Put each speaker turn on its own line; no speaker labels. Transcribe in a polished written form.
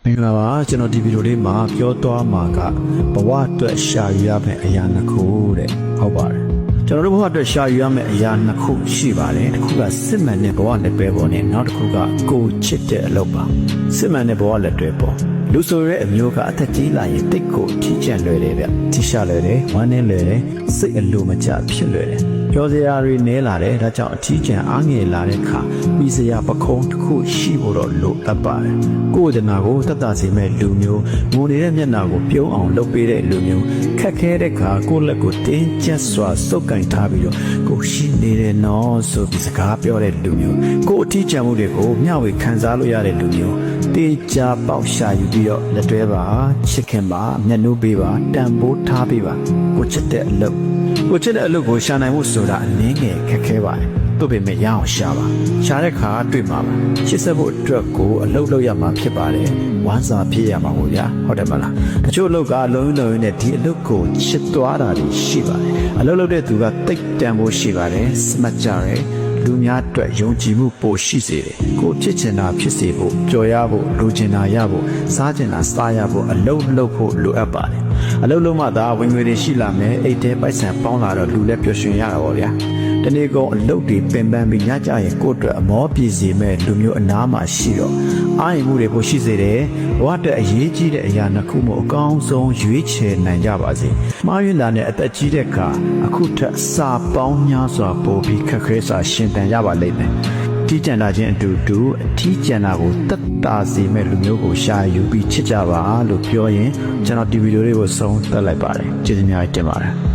မင်္ဂလာပါကျွန်တော်ဒီဗီဒီယိုလေးမှာပြောသွားမှာကဘဝအတွက်ရှာယူရမယ့်အရာနှစ်ခုတဲ့ဟုတ်ပါတယ်ကျွန်တော်တို့ဘဝအတွက်ရှာယူရမယ့်အရာနှစ်ခုရှိပါတယ်တစ်ခုကစစ်မှန်တဲ့ဘဝလက်တွဲပေါ်နဲ့နောက်တစ်ခုကကိုချစ်တဲ့အလုပ်ပါစစ်မှန်တဲ့ဘဝလက်တွဲပေါ်လူဆိုရဲအမျိုးကအသက်ကြီးလာရင်တိတ်ကိုထီးကျန်လွယ်တယ်ဗျထီးရှာလွယ်တယ်ဝမ်းနည်းလွယ်တယ်စိတ်အလိုမကျဖြစ်လွယ်တယ်ပြောစရာတွေနဲလာတယ်ဒါကြောင့်အထီးကျန်အားငယ်လာတဲ့အခါပြီးစရာပခုံးတစ်ခုရှိဖို့တော့လိုအပ်ပါတယ်ကိုယ်တနာကိုတတ်တာစေမဲ့လူမျိုးငိုနေတဲ့မျက်နှာကိုပြုံးအောင်လုပ်ပေးတဲ့လူမျိုးခက်ခဲတဲ့အခါကိုယ့်လက်ကိုတင်းကျပ်စွာစုပ်ကင်ထားပြီးတော့ကိုရှိနေတယ်နော်ဆိုပြီးစကားပြောတဲ့လူမျိုးကိုယ်အထီးကျန်မှုတွေကိုမျှဝေခံစားလို့ရတဲ့လူမျိုးတေချာပေါက်ရှာယူပြီးတော့လက်တွဲပါချစ်ခင်ပါမျက်နှာပေးပါတန်ဖိုးထားပေးပါကိုချစ်တဲ့အလုပ်ကိုချစ်တဲ့အလုပ်ကိုရှာနိုင်မှုဆိုတာအနည်းငယ်ခက်ခဲပါတယ်တို့ပေမဲ့ရအောင်ရှာပါရှာတဲ့ခါတွေ့မှာပါချစ်ဆက်ဖို့အတွက်ကိုအလုပ်လုပ်ရမှာဖြစ်ပါတယ်ဝမ်းစာဖြစ်ရမှာပေါ့ဗျာဟုတ်တယ်မလားတချို့အလုပ်ကအလုံးလုံးနဲ့ဒီအလုပ်ကိုချစ်သွားတာရှိပါတယ်အလုပ်လုပ်တဲ့သူကတိတ်တန်ဖို့ရှိပါတယ်စမတ်ကြတယ်လူများအတွက်ယုံကြည်မှုပိုရှိစေတယ်ကိုဖြစ်ချင်တာဖြစ်စေဖို့ကြော်ရဖို့လူချင်တာရဖို့စားချင်တာစားရဖို့အလုပ်လုပ်ဖို့လိုအပ်ပါတယ်အလုပ်လုပ်မှသာဝင်ငွေတွေရှိလာမယ်အိတ်ထဲပိုက်ဆံပေါင်းလာတော့လူလည်းပျော်ရွှင်ရတာပေါ့ဗျာတနေ့ကုန်အလုပ်တွေပင်ပန်းပြီးညကြရင်ကိုယ့်အတွက်အမောပြေစေမဲ့လူမျိုးအနားမှာရှိတော့အားရင်မှုတွေပိုရှိစေတယ်ဘဝအတွက်အရေးကြီးတဲ့အရာနှစ်ခုမို့အကောင်းဆုံးရွေးချယ်နိုင်ကြပါစေမှားယွင်းတာနဲ့အသက်ကြီးတဲ့အခါအခုထက်စာပေါင်းများစွာပိုပြီးခက်ခဲစွာရှင်သန်ရပါလိမ့်မယ်ထီးကျန်တာချင်းအတူတူအထီးကျန်တာကိုတက်တာစေမဲ့လူမျိုးကိုရှာယူပြီးချစ်ကြပါလို့ပြောရင်ကျွန်တော်ဒီဗီဒီယိုလေးကိုဆုံးသက်လိုက်ပါတယ်ကျေးဇူးများတင်ပါတယ်